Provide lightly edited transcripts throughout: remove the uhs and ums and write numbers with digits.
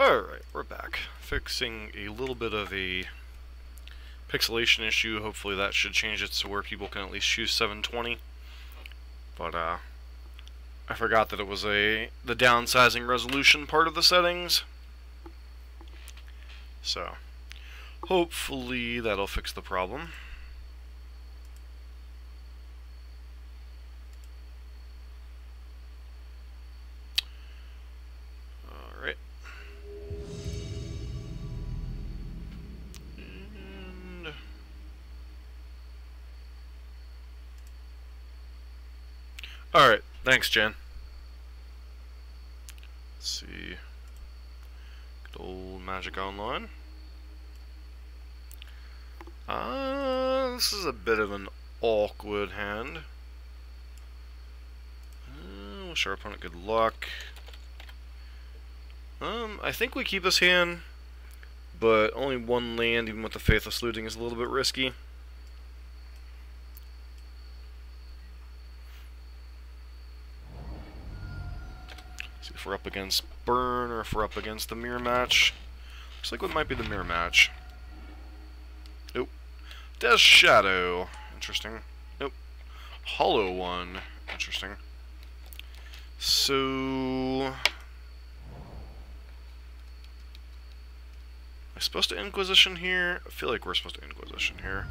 Alright, we're back. Fixing a little bit of a pixelation issue. Hopefully that should change it to where people can at least choose 720. But, I forgot that it was the downsizing resolution part of the settings. So, hopefully that'll fix the problem. Alright. Alright, thanks, Jen. Let's see. Good old Magic Online. This is a bit of an awkward hand. Wish our opponent good luck. I think we keep this hand, but only one land, even with the Faithless Looting, is a little bit risky. See if we're up against Burn or if we're up against the Mirror Match. Looks like it might be the Mirror Match. Nope. Death Shadow. Interesting. Nope. Hollow One. Interesting. So... am I supposed to Inquisition here? I feel like we're supposed to Inquisition here.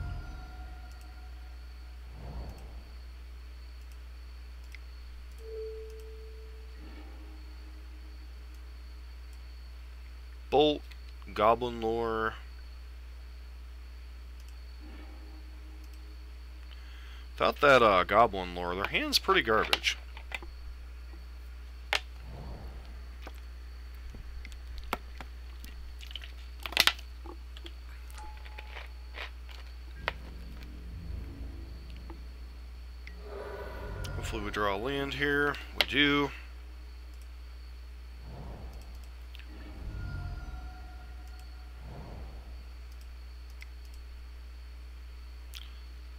Bolt, Goblin Lore. Without that Goblin Lore, their hand's pretty garbage. Hopefully we draw a land here. We do.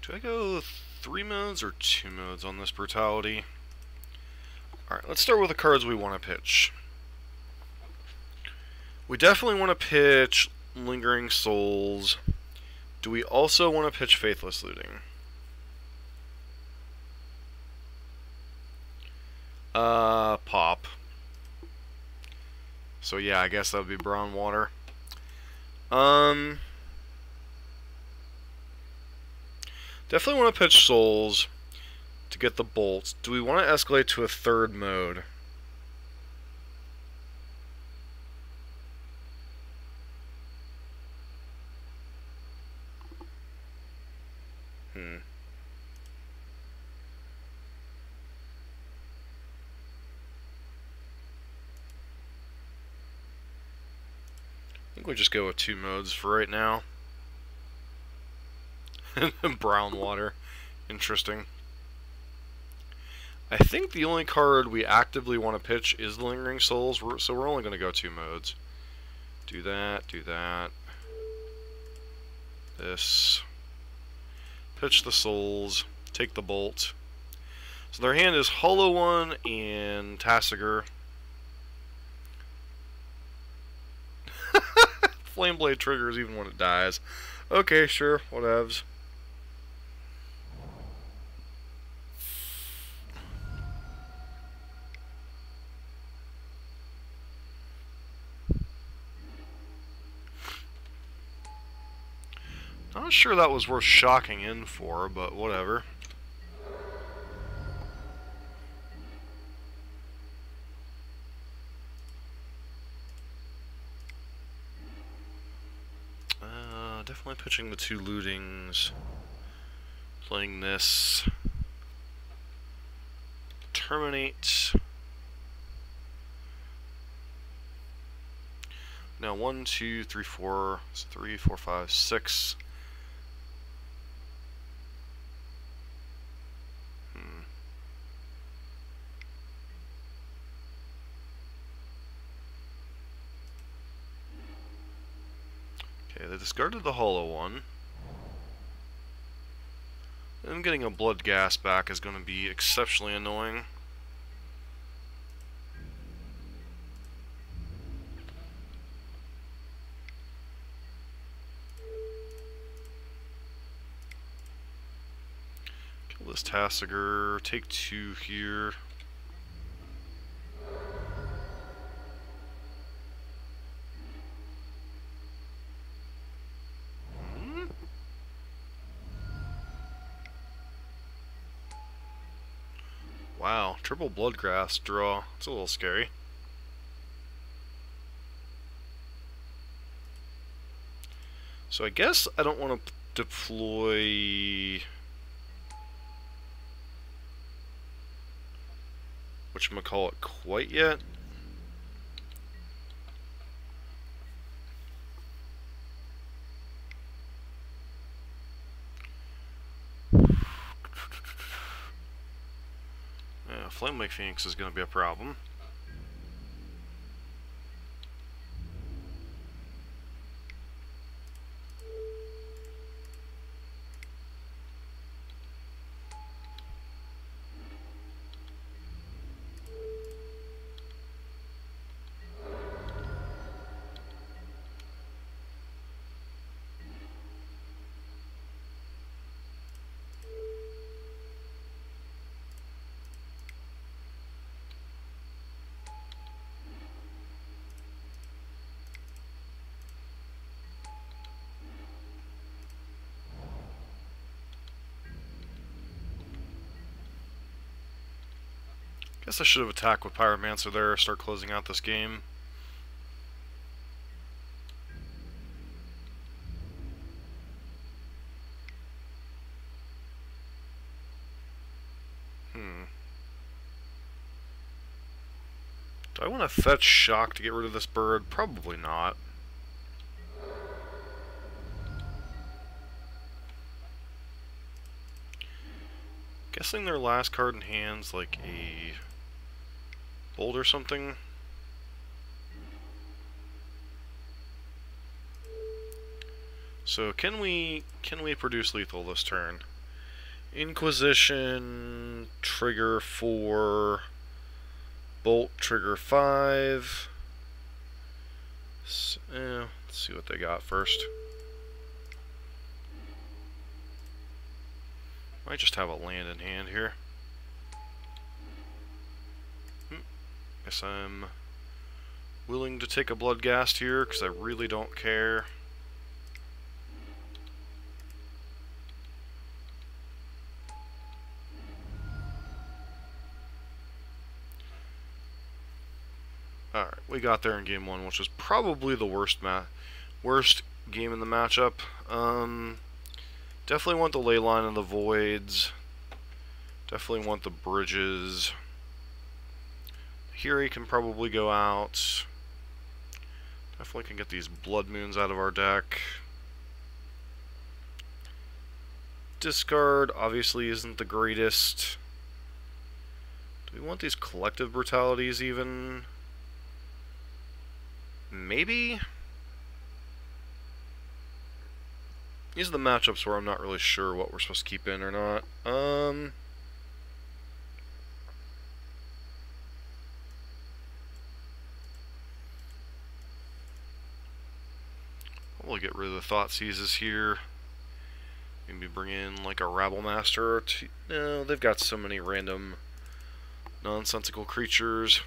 Do I go 3 modes or 2 modes on this Brutality? Alright, let's start with the cards we want to pitch. We definitely want to pitch Lingering Souls. Do we also want to pitch Faithless Looting? Pop. So yeah, I guess that would be Brown Water. Definitely want to pitch Souls to get the bolts. Do we want to escalate to a 3rd mode? I think we just go with 2 modes for right now. Brown Water. Interesting. I think the only card we actively want to pitch is the Lingering Souls, so we're only going to go 2 modes. Do that, do that. This. Pitch the Souls. Take the Bolt. So their hand is Hollow One and Tassiger. Flame Blade triggers even when it dies. Okay, sure, whatevs. Not sure that was worth shocking in for, but whatever. Definitely pitching the 2 lootings. Playing this. Terminate. Now 1, 2, 3, 4, 3, 4, 5, 6. Okay, they discarded the Hollow One. Them getting a Blood Gas back is going to be exceptionally annoying. this Tassiger. Take 2 here. Wow, triple Bloodgrass draw. It's a little scary. So I guess I don't want to deploy whatchamacallit quite yet. Yeah, Flamewake Phoenix is going to be a problem. Guess I should have attacked with Pyromancer there, start closing out this game. Do I want to fetch Shock to get rid of this bird? Probably not. Guessing their last card in hand's like a Bolt or something. So can we produce lethal this turn? Inquisition, trigger 4, Bolt, trigger 5. Let's see what they got first. Might just have a land in hand here. Guess I'm willing to take a Bloodghast here because I really don't care. Alright, we got there in game 1, which was probably the worst game in the matchup. Definitely want the Leyline of the Voids. Definitely want the bridges. Here he can probably go out. Definitely can get these Blood Moons out of our deck. Discard obviously isn't the greatest. Do we want these Collective Brutalities even? Maybe? These are the matchups where I'm not really sure what we're supposed to keep in or not. We'll get rid of the Thought Seizes here. Maybe bring in like a Rabble Master or two. No, they've got so many random nonsensical creatures.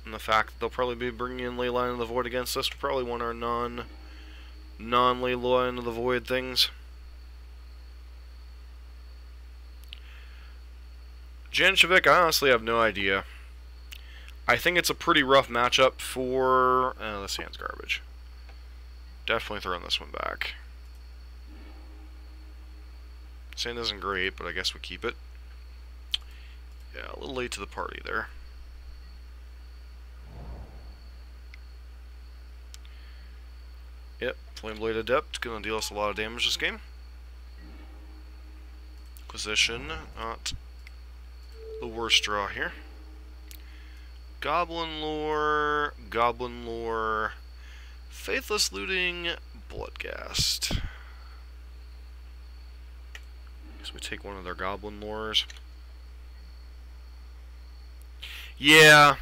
And the fact that they'll probably be bringing in Leyline of the Void against us, we probably want our non-Leyline of the Void things. Janshavik, I honestly have no idea. I think it's a pretty rough matchup for... this hand's garbage. Definitely throwing this one back. Sand isn't great, but I guess we keep it. Yeah, a little late to the party there. Yep, Flameblade Adept, gonna deal us a lot of damage this game. Inquisition, not the worst draw here. Goblin Lore, Faithless Looting, Bloodghast. Guess we take one of their Goblin Lores. Yeah,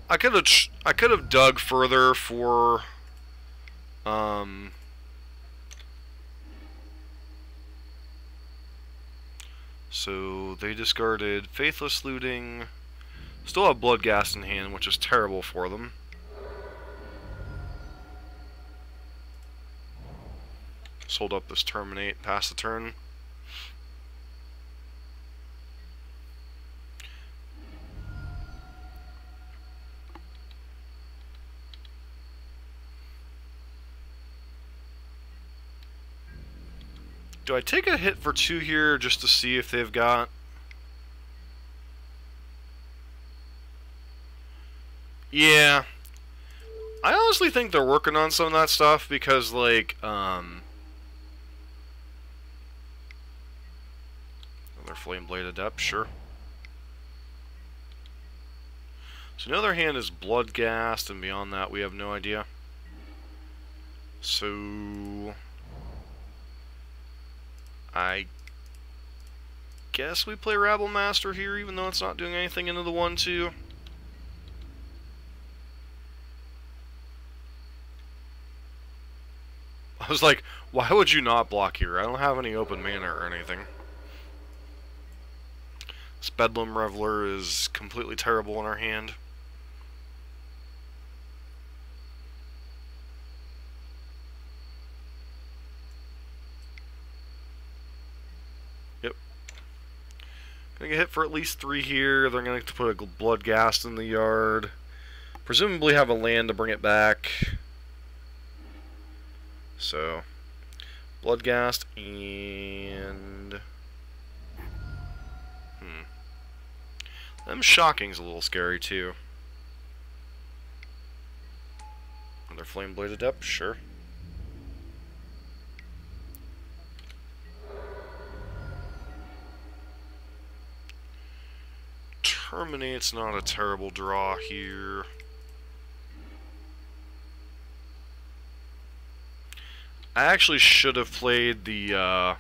I could have dug further for So they discarded Faithless Looting. Still have Bloodghast in hand, which is terrible for them. Sold up this Terminate, pass the turn. Do I take a hit for 2 here just to see if they've got... Yeah. I honestly think they're working on some of that stuff because, like, another Flame Blade Adept, sure. So another hand is Bloodghast, and beyond that we have no idea. So... I guess we play Rabblemaster here, even though it's not doing anything into the 1-2. I was like, why would you not block here? I don't have any open mana or anything. This Bedlam Reveler is completely terrible in our hand. Yep. Gonna get hit for at least 3 here. They're gonna have to put a Bloodghast in the yard. Presumably have a land to bring it back. So, Bloodghast and... Them Shocking's a little scary too. Another Flame Blade Adept, sure. Terminate's not a terrible draw here. I actually should have played the,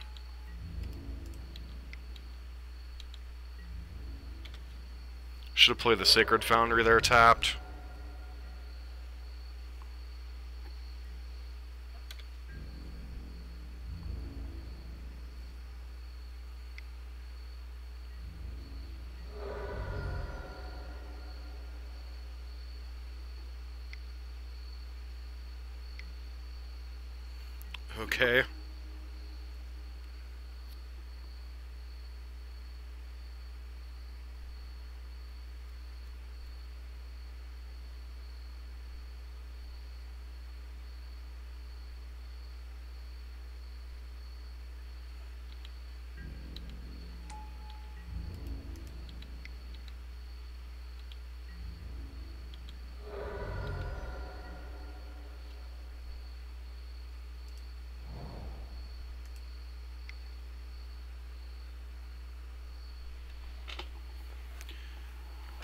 should have played the Sacred Foundry there tapped. Okay.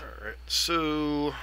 Alright, so...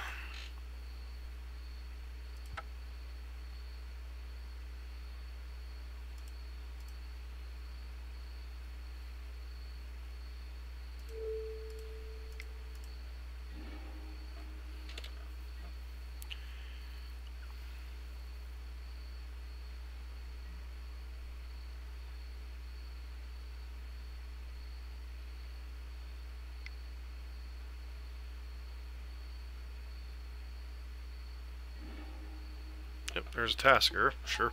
Yep, there's a Tasker, sure.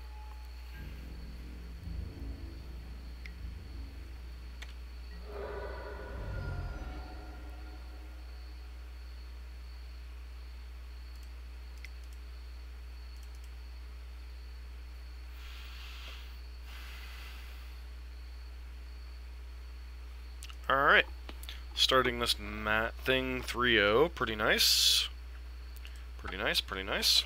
Alright, starting this mat thing 3-0, pretty nice. Pretty nice, pretty nice.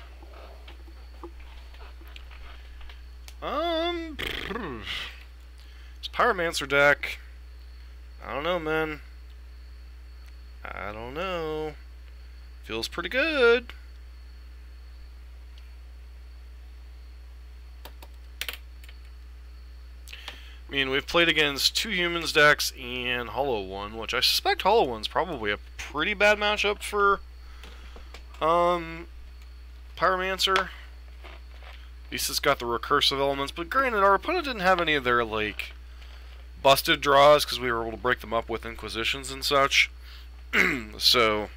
It's Pyromancer deck. I don't know, man. I don't know. Feels pretty good. I mean, we've played against 2 humans decks and Hollow One, which I suspect Hollow One's probably a pretty bad matchup for Pyromancer. At least it's got the recursive elements, but granted, our opponent didn't have any of their, like, busted draws because we were able to break them up with Inquisitions and such. So,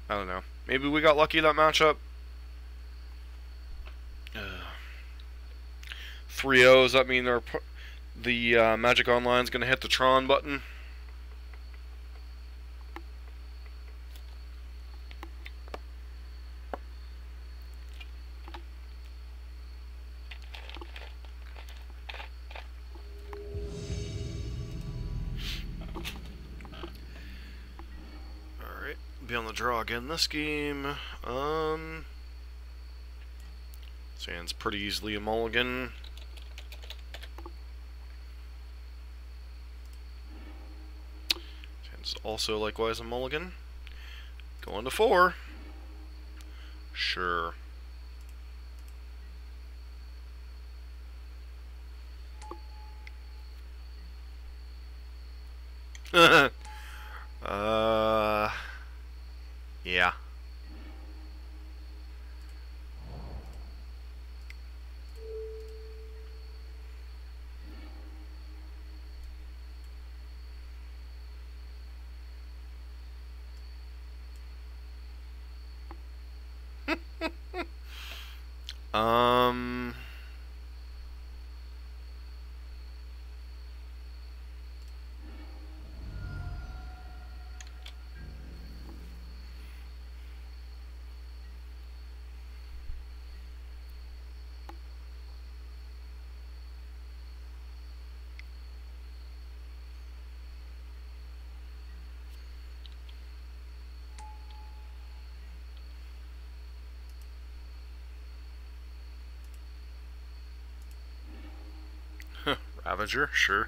I don't know. Maybe we got lucky in that matchup. 3-0, does that mean the Magic Online's going to hit the Tron button? Alright, be on the draw again this game. Sand's pretty easily a mulligan. Sand's also likewise a mulligan. Going to 4. Sure. Yeah. Um... Ravager, sure.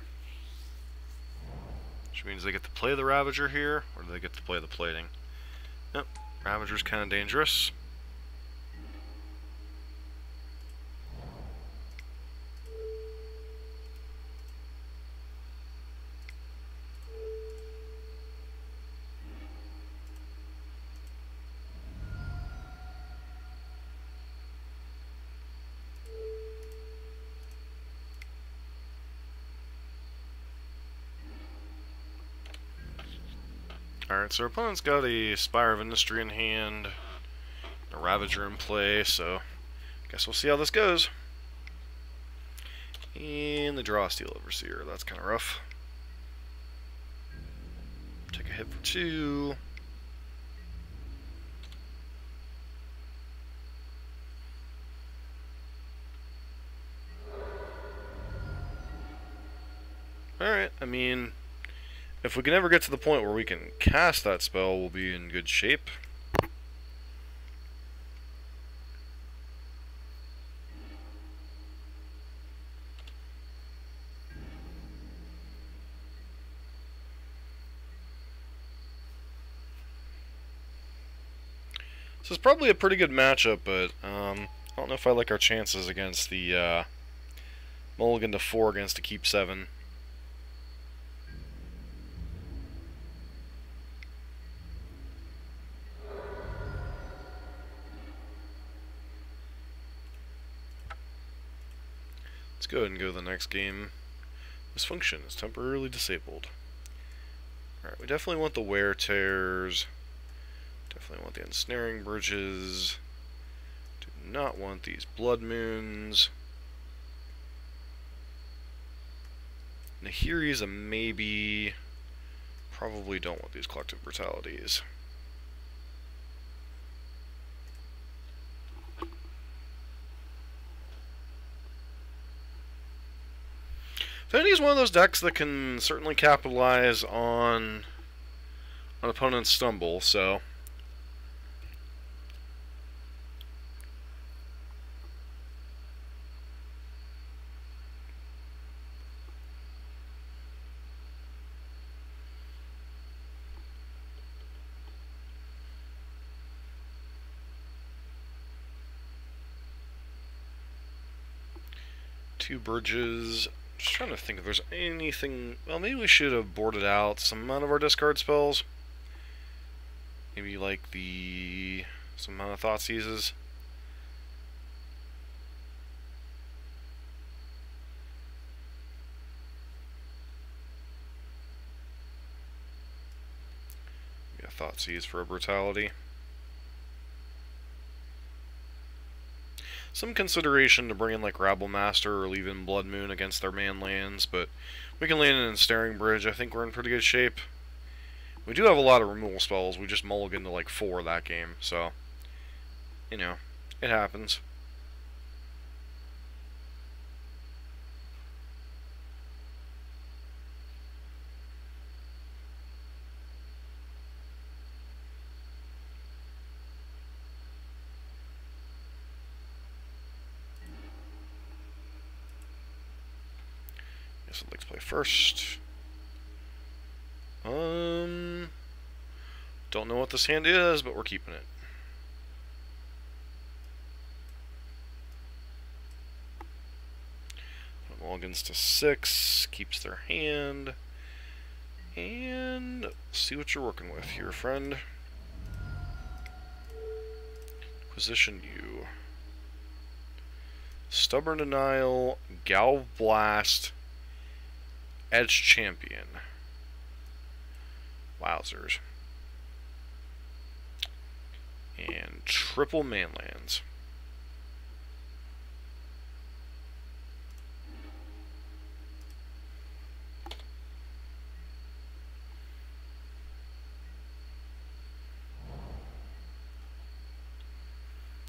Which means they get to play the Ravager here, or do they get to play the plating? Yep, Ravager's kind of dangerous. Alright, so our opponent's got a Spire of Industry in hand, a Ravager in play, so I guess we'll see how this goes. And the draw Steel Overseer, that's kind of rough. Take a hit for 2. Alright, I mean, if we can ever get to the point where we can cast that spell, we'll be in good shape. This is probably a pretty good matchup, but I don't know if I like our chances against the mulligan to 4 against a keep 7. Let's go ahead and go to the next game. This function is temporarily disabled. Alright, we definitely want the Wear Tears. Definitely want the Ensnaring Bridges. Do not want these Blood Moons. Nahiri's a maybe. Probably don't want these Collective Brutalities. Vanity is one of those decks that can certainly capitalize on an opponent's stumble, so... Two Bridges. Just trying to think if there's anything... Well, maybe we should have boarded out some amount of our discard spells. Maybe like some amount of Thought Seizes. Yeah, Thoughtseize for a brutality. Some consideration to bring in like Rabblemaster or leave in Blood Moon against their man lands, but we can land in Ensnaring Bridge. I think we're in pretty good shape. We do have a lot of removal spells. We just mulliganed to like 4 that game, so, you know, it happens. Guess I'd like to play first. Don't know what this hand is, but we're keeping it. Mulligans to 6, keeps their hand. And see what you're working with here, friend. Position you. Stubborn Denial, Galv Blast, Edge Champion. Wowzers. And triple manlands.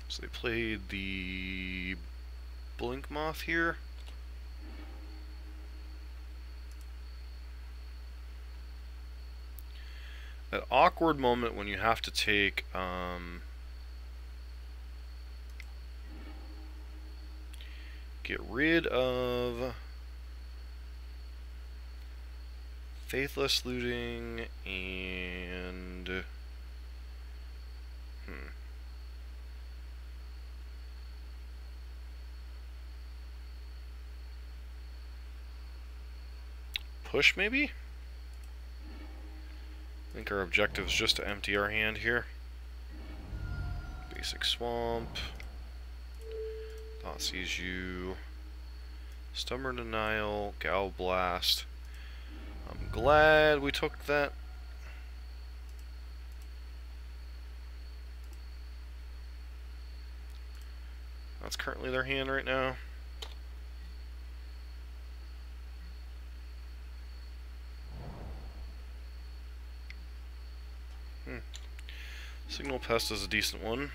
So they played the Blink Moth here. That awkward moment when you have to take get rid of Faithless Looting and push, maybe? I think our objective is just to empty our hand here. Basic Swamp. Thoughtseize you. Stubborn Denial. Gal Blast. I'm glad we took that. That's currently their hand right now. Signal Pest is a decent one.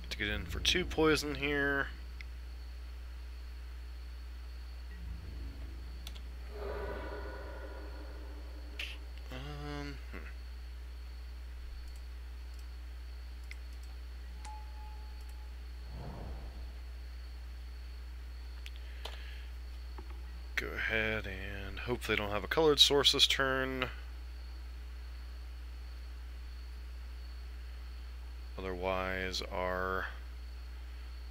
To get in for 2 poison here. Go ahead and hope they don't have a colored source this turn. Otherwise, our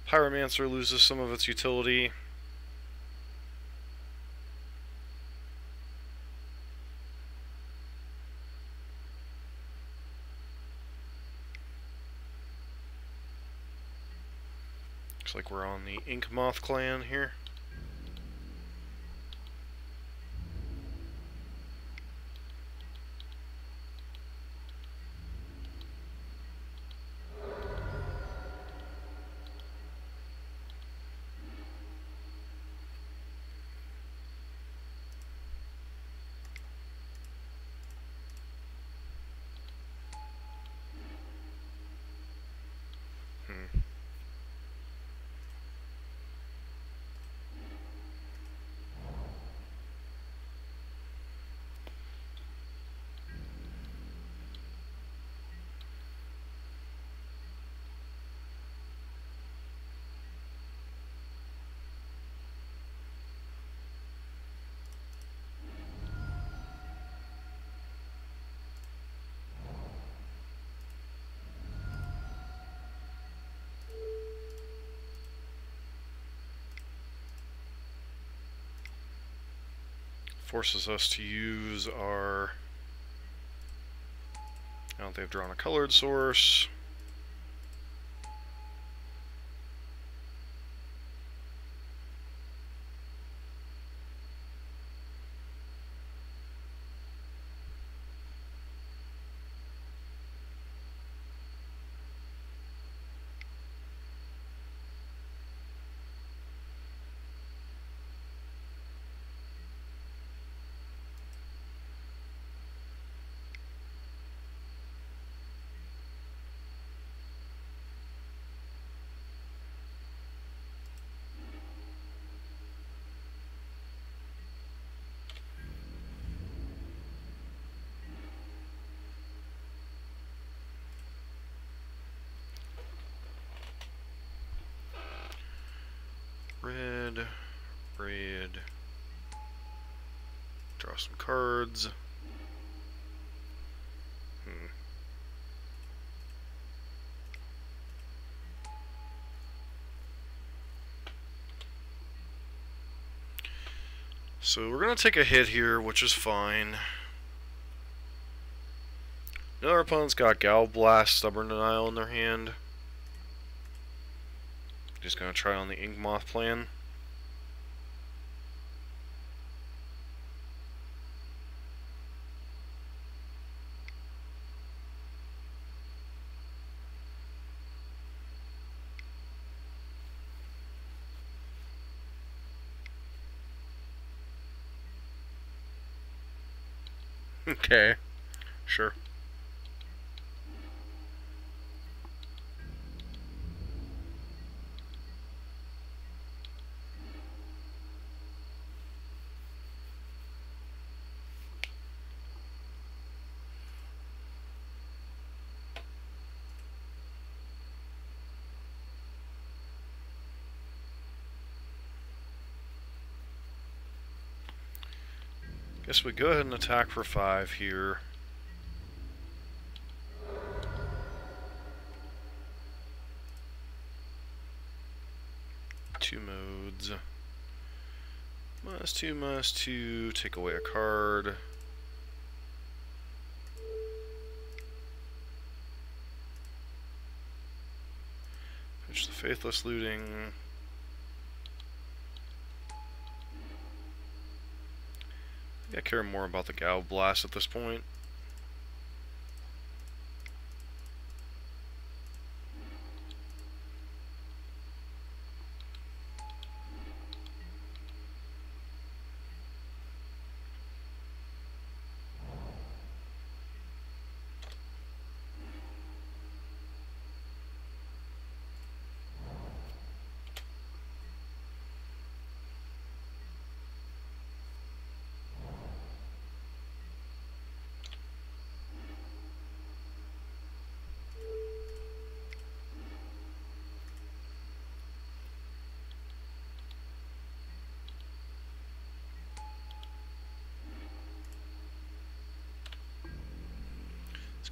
Pyromancer loses some of its utility. Looks like we're on the Ink Moth clan here. forces us to use our... Now they've drawn a colored source. Red, red, draw some cards. So we're going to take a hit here, which is fine. Now our opponent's got Gal Blast, Stubborn Denial in their hand. Just going to try on the Ink Moth plan. Okay, sure. Guess we go ahead and attack for 5 here. Two modes. -2/-2, take away a card. Finish the Faithless Looting. I care more about the Gal Blast at this point.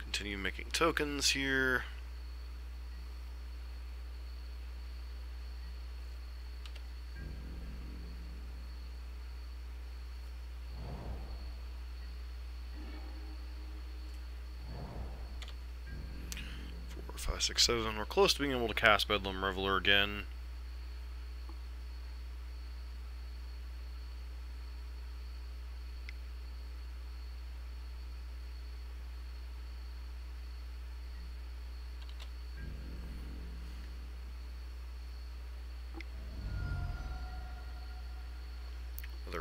Continue making tokens here. Four, 5, 6, 7. We're close to being able to cast Bedlam Reveler again.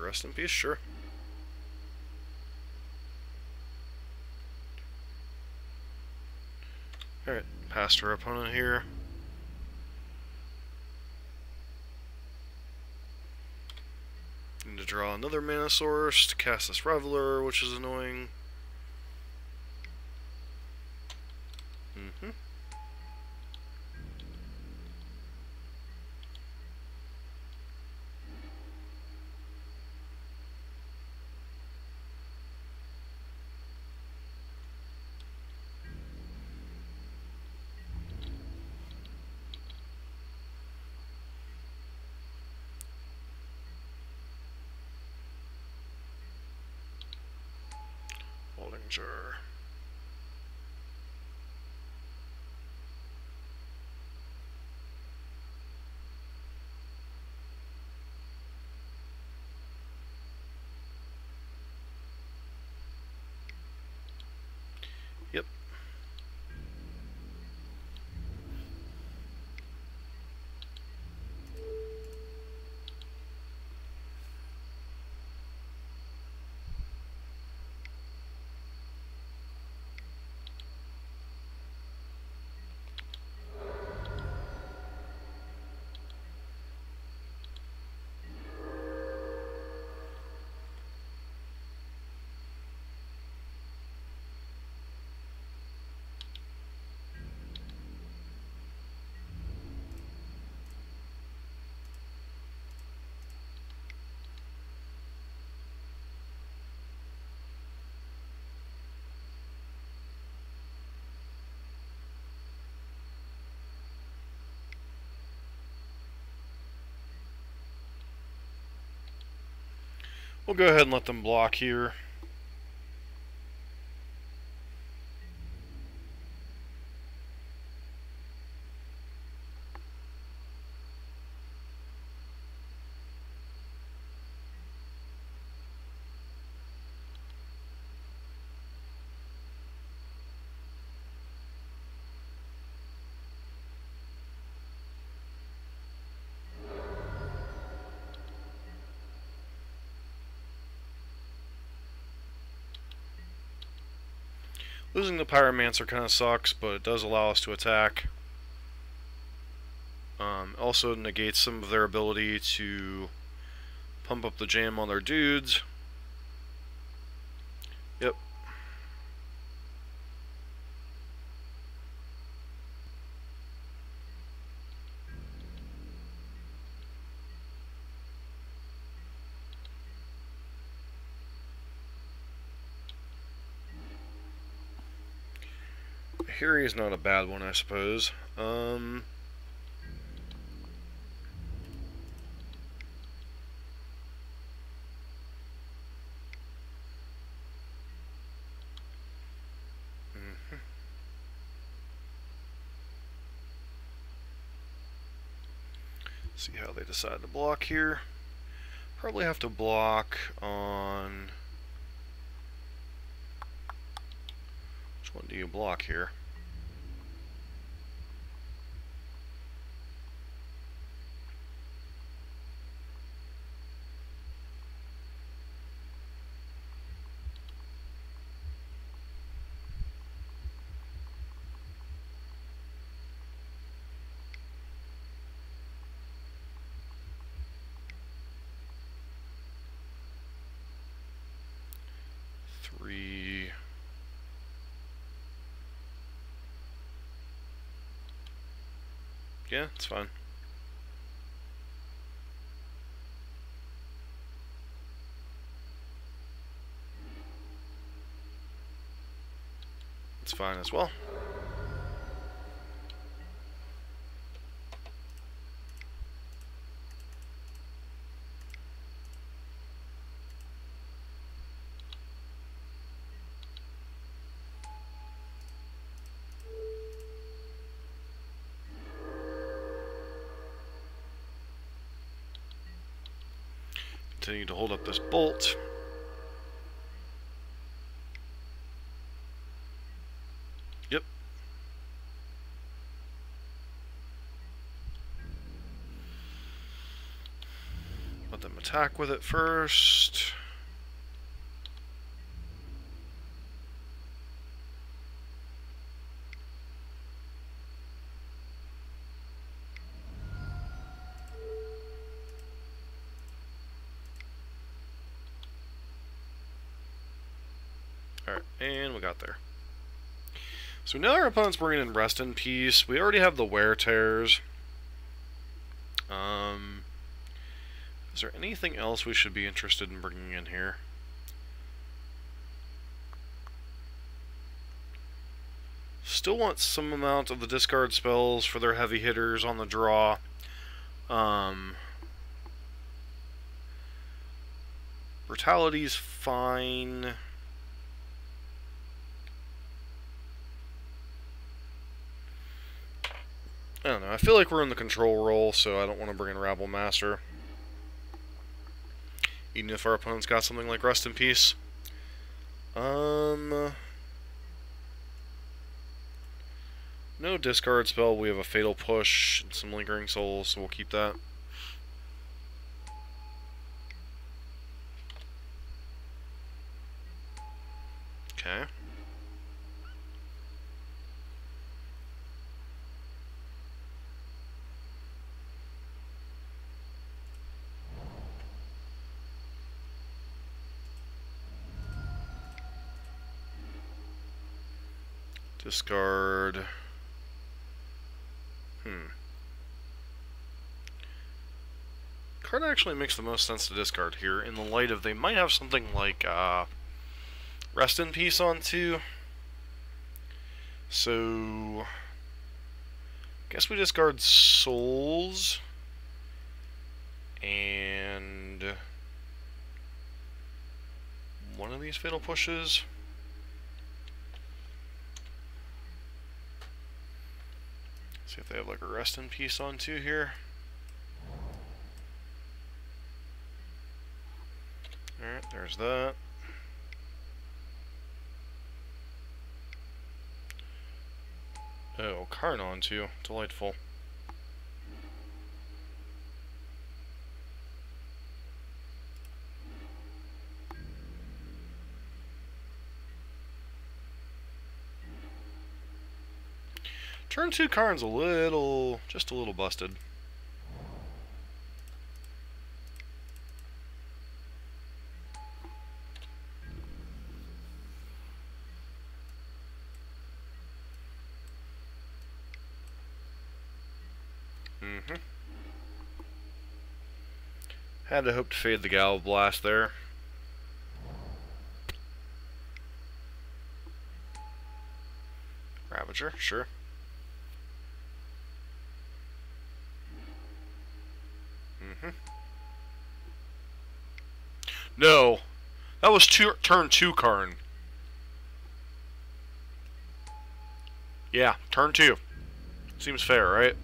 Rest in peace, sure. Alright, past our opponent here. Need to draw another mana source to cast this Reveler, which is annoying. Sure. Yep. We'll go ahead and let them block here. Losing the Pyromancer kind of sucks, but it does allow us to attack. Also negates some of their ability to pump up the jam on their dudes. Yep. Harry is not a bad one, I suppose. See how they decide to block here. Probably have to block on... Which one do you block here? Three... Yeah, it's fine. It's fine as well. Continue to hold up this bolt. Yep. Let them attack with it first. Alright, and we got there. So now our opponent's bringing in Rest in Peace. We already have the Wear Tears. Is there anything else we should be interested in bringing in here? Still want some amount of the discard spells for their heavy hitters on the draw. Brutality's fine. I don't know. I feel like we're in the control role, so I don't want to bring in Rabble Master. Even if our opponent's got something like Rest in Peace. No discard spell. We have a Fatal Push and some Lingering Souls, so we'll keep that. Okay. Discard. Card actually makes the most sense to discard here, in the light of they might have something like Rest in Peace on too. So, guess we discard Souls and one of these Fatal Pushes. See if they have like a Rest in Peace on too here. Alright, there's that. Oh, Karn on too. Delightful. Turn 2 Karn's just a little busted. Had to hope to fade the Gal Blast there. Ravager, sure. No, that was turn 2 Karn. Yeah, turn 2. Seems fair, right?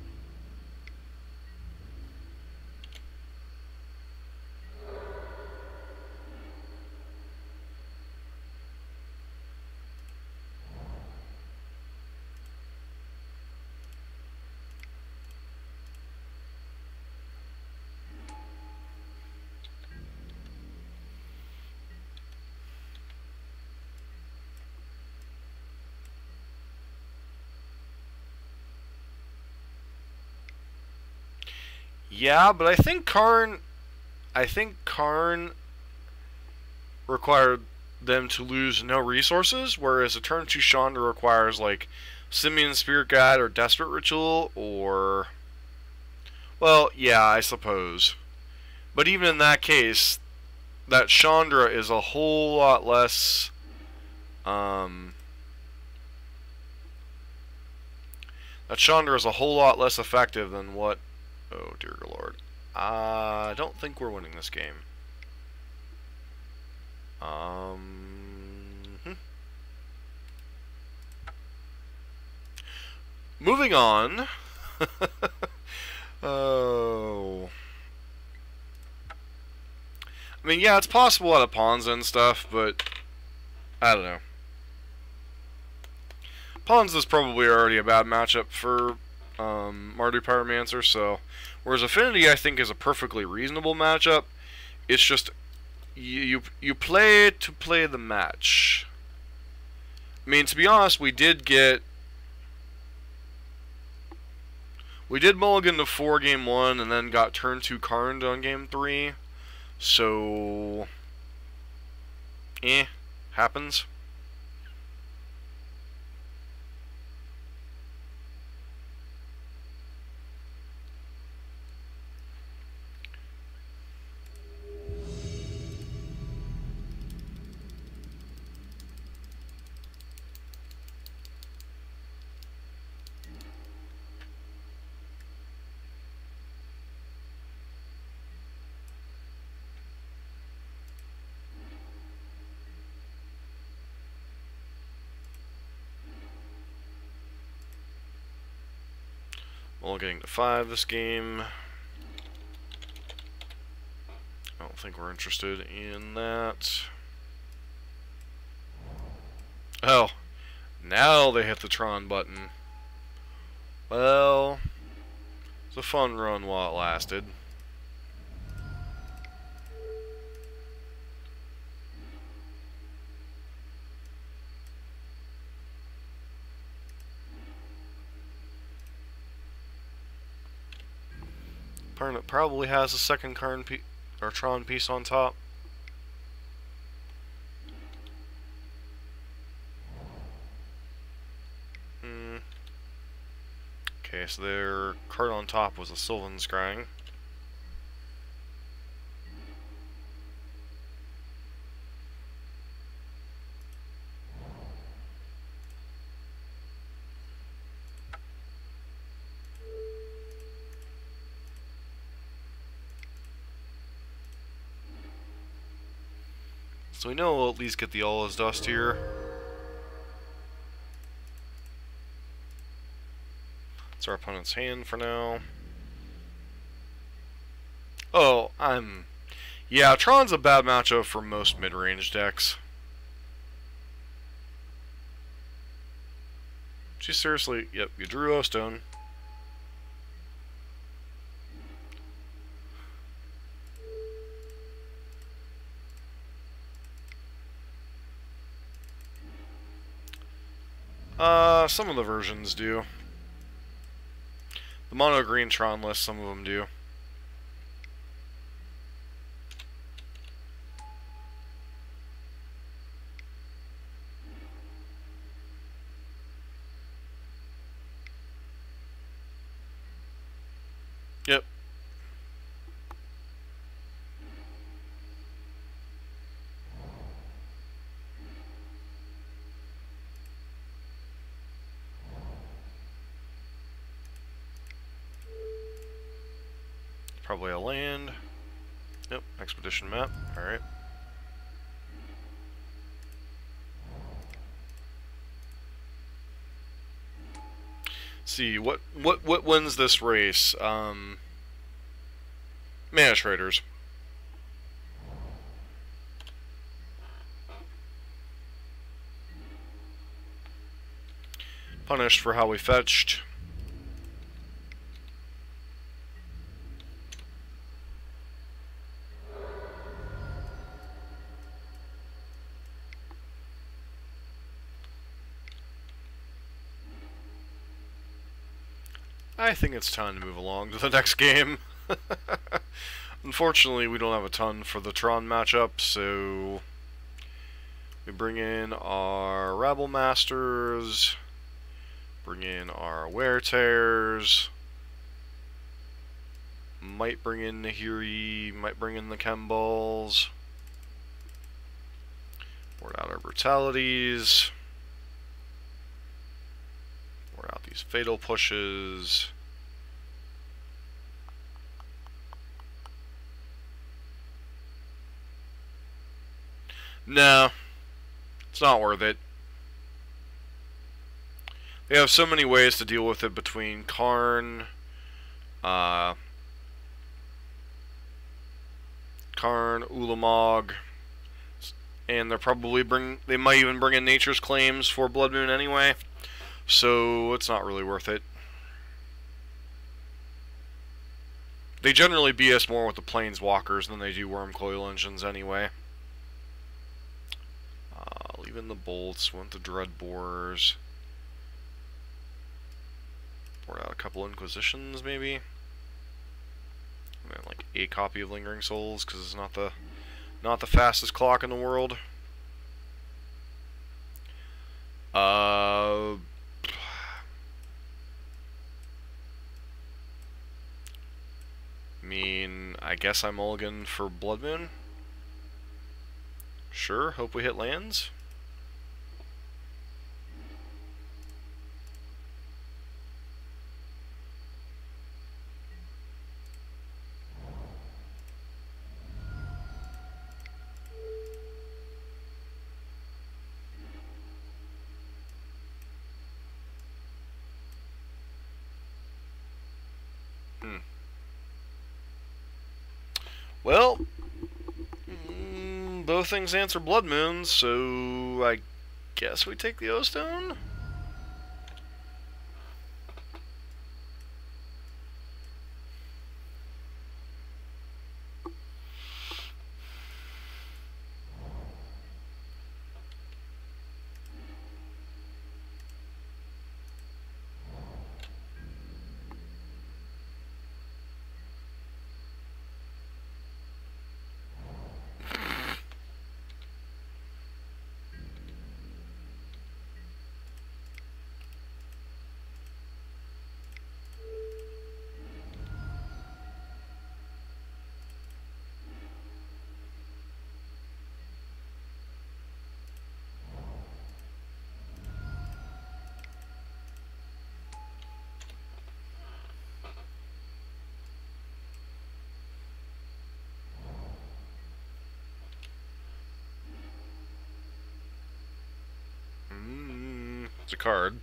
Yeah, but I think Karn required them to lose no resources, whereas a turn 2 Chandra requires like Simian Spirit Guide or Desperate Ritual or, well, yeah, I suppose. But even in that case, that Chandra is a whole lot less effective than what. Oh dear Lord. I don't think we're winning this game. Moving on. Oh. I mean, yeah, it's possible out of pawns and stuff, but I don't know. Pawns is probably already a bad matchup for Mardu Pyromancer, so whereas Affinity I think is a perfectly reasonable matchup. It's just you play to play the match. I mean, to be honest, we did mulligan to 4 game 1 and then got turn 2 Karned on game 3. So happens. Only getting to 5 this game. I don't think we're interested in that. Oh, now they hit the Tron button. Well, it's a fun run while it lasted. Opponent probably has a second Tron piece on top. Okay, so their card on top was a Sylvan Scrying. So we know we'll at least get the All Is Dust here. It's our opponent's hand for now. Oh, yeah, Tron's a bad matchup for most mid-range decks. She seriously, yep, you drew O-Stone. Some of the versions do. The mono green Tron list, some of them do. Yep. Probably a land. Yep, expedition map. Alright. See, what wins this race? Mana Traders. Punished for how we fetched. I think it's time to move along to the next game. Unfortunately, we don't have a ton for the Tron matchup, so we bring in our Rabble Masters, bring in our Wear Tears, might bring in Nahiri, might bring in the Chem Balls, board out our Brutalities, board out these Fatal Pushes. No, it's not worth it. They have so many ways to deal with it between Karn, Ulamog, and they might even bring in Nature's Claims for Blood Moon anyway, so it's not really worth it. They generally BS more with the Planeswalkers than they do Wormcoil Engines anyway. Leaving the bolts, want the Dreadbores. Board out a couple Inquisitions, maybe. And then like a copy of Lingering Souls, because it's not the fastest clock in the world. I mean, I guess I'm mulligan for Blood Moon. Sure, hope we hit lands. Well, both things answer Blood Moons, so I guess we take the O-Stone? It's a card.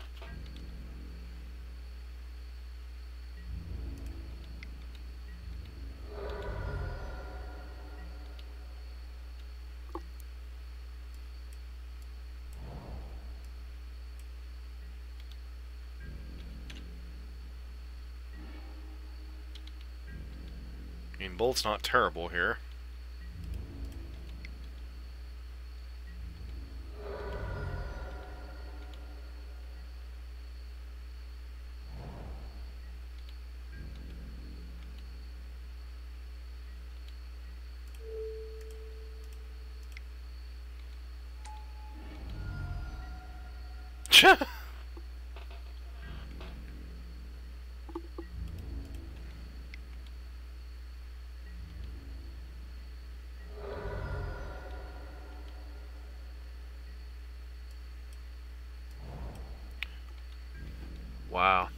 I mean, Bolt's not terrible here. Wow.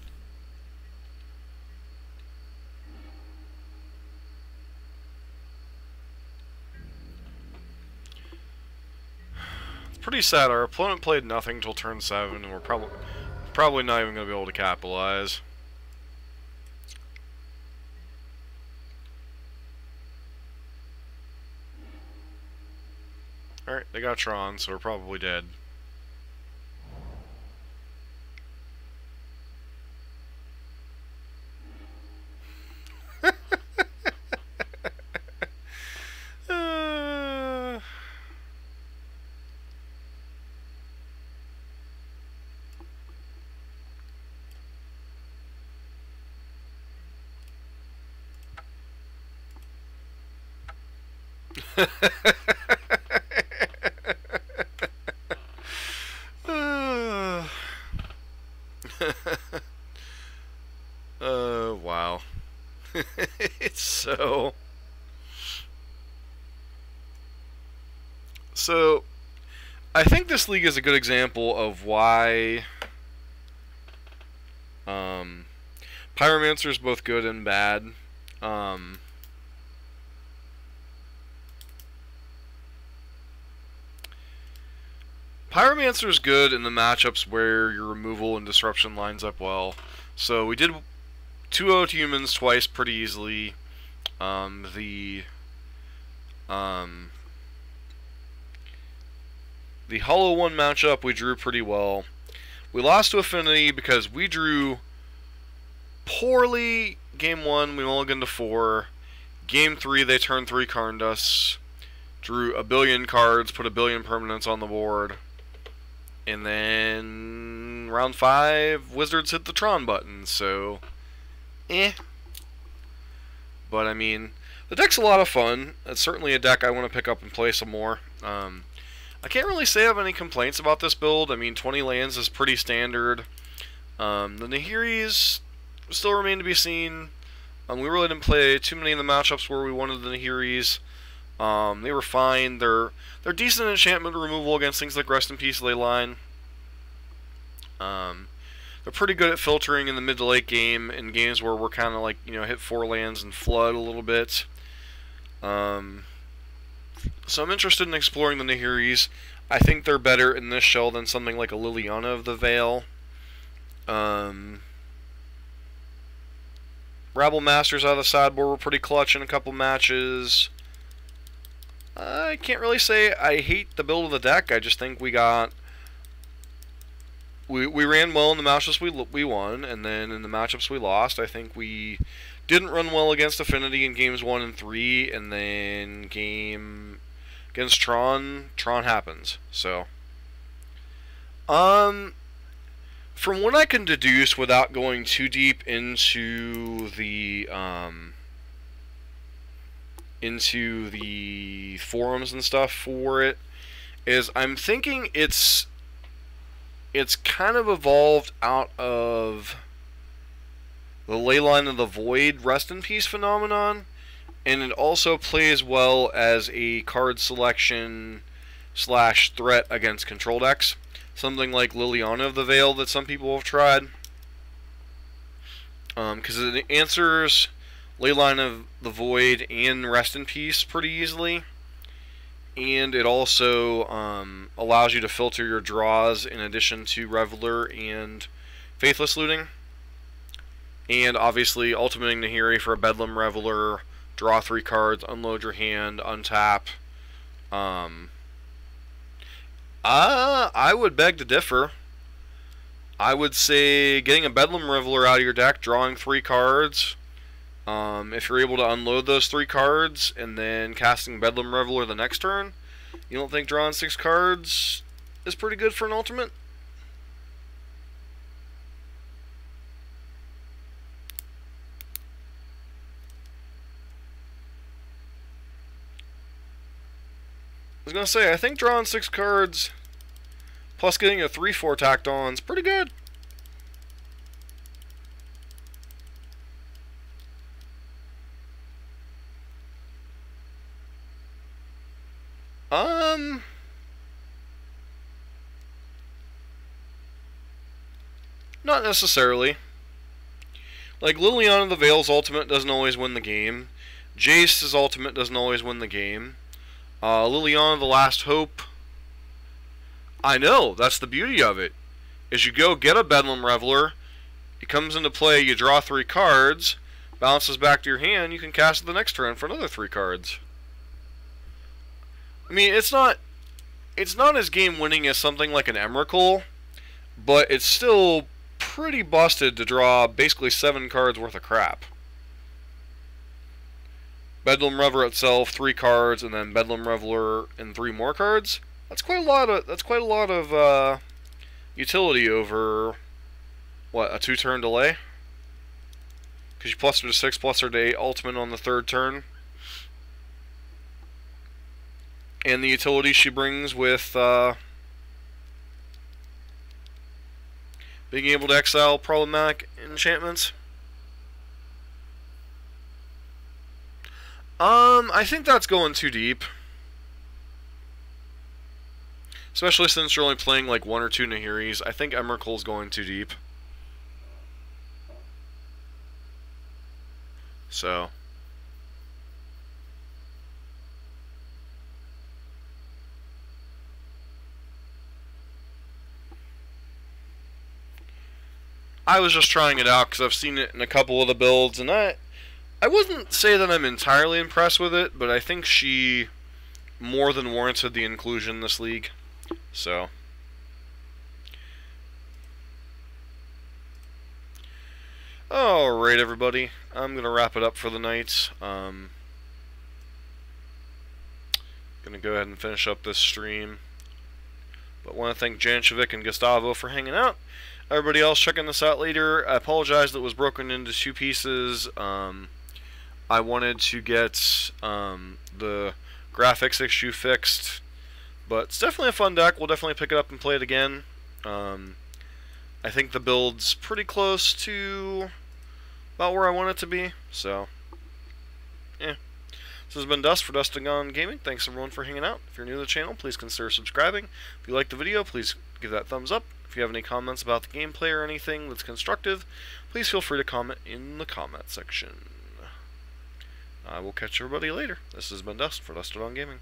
It's pretty sad. Our opponent played nothing till turn 7, and we're probably not even going to be able to capitalize. Alright, they got Tron, so we're probably dead. Wow. It's so... So, I think this league is a good example of why Pyromancer is both good and bad. Pyromancer is good in the matchups where your removal and disruption lines up well. So we did 2-0 to humans twice pretty easily. The Hollow 1 matchup we drew pretty well. We lost to Affinity because we drew poorly. Game 1, we mulliganed to 4. Game 3, they turned 3 card us. Drew a billion cards, put a billion permanents on the board. And then round 5, Wizards hit the Tron button, so But I mean, the deck's a lot of fun. It's certainly a deck I want to pick up and play some more. I can't really say I have any complaints about this build. I mean, 20 lands is pretty standard. The Nahiris still remain to be seen. We really didn't play too many of the matchups where we wanted the Nahiris. They were fine. They're decent enchantment removal against things like Rest in Peace Leyline. They're pretty good at filtering in the mid to late game in games where we're kind of like, you know, hit 4 lands and flood a little bit. So I'm interested in exploring the Nahiris. I think they're better in this shell than something like a Liliana of the Veil. Rabble Masters out of the sideboard were pretty clutch in a couple matches. I can't really say I hate the build of the deck. I just think we ran well in the matchups we won, and then in the matchups we lost, I think we didn't run well against Affinity in games 1 and 3, and then game against Tron happens. So, from what I can deduce without going too deep into the forums and stuff for it, is I'm thinking it's kind of evolved out of the Leyline of the Void Rest in Peace phenomenon, and it also plays well as a card selection / threat against control decks. Something like Liliana of the Veil that some people have tried. Because it answers Leyline of the Void and Rest in Peace pretty easily. And it also allows you to filter your draws in addition to Reveler and Faithless Looting. And obviously ultimating Nahiri for a Bedlam Reveler, draw 3 cards, unload your hand, untap. I would beg to differ. I would say getting a Bedlam Reveler out of your deck, drawing 3 cards. If you're able to unload those 3 cards and then casting Bedlam Reveler the next turn, you don't think drawing 6 cards is pretty good for an ultimate? I was going to say, I think drawing 6 cards plus getting a 3/4 tacked on is pretty good. Not necessarily. Like, Liliana of the Veil's ultimate doesn't always win the game. Jace's ultimate doesn't always win the game. Liliana of the Last Hope. I know, that's the beauty of it. Is you go get a Bedlam Reveler, it comes into play, you draw 3 cards, bounces back to your hand, you can cast it the next turn for another 3 cards. I mean, it's not as game-winning as something like an Emrakul, but it's still pretty busted to draw basically 7 cards worth of crap. Bedlam Reveler itself, 3 cards, and then Bedlam Reveler and 3 more cards. That's quite a lot of utility over what, a 2-turn delay? Because you plus her to 6, plus her to 8 ultimate on the 3rd turn. And the utility she brings with being able to exile problematic enchantments. I think that's going too deep. Especially since you're only playing like 1 or 2 Nahiris. I think Emrakul's going too deep. So. I was just trying it out because I've seen it in a couple of the builds, and I wouldn't say that I'm entirely impressed with it, but I think she more than warranted the inclusion in this league. So, alright everybody, I'm going to wrap it up for the night. Going to go ahead and finish up this stream. But want to thank Jankovic and Gustavo for hanging out. Everybody else checking this out later, I apologize that it was broken into 2 pieces. I wanted to get the graphics issue fixed, but it's definitely a fun deck. We'll definitely pick it up and play it again. I think the build's pretty close to about where I want it to be, so yeah. This has been Dust for Dust and Gone Gaming. Thanks everyone for hanging out. If you're new to the channel, please consider subscribing. If you like the video, please give that thumbs up. If you have any comments about the gameplay or anything that's constructive, please feel free to comment in the comment section. I will catch everybody later. This has been Dust for Dust and Gone Gaming.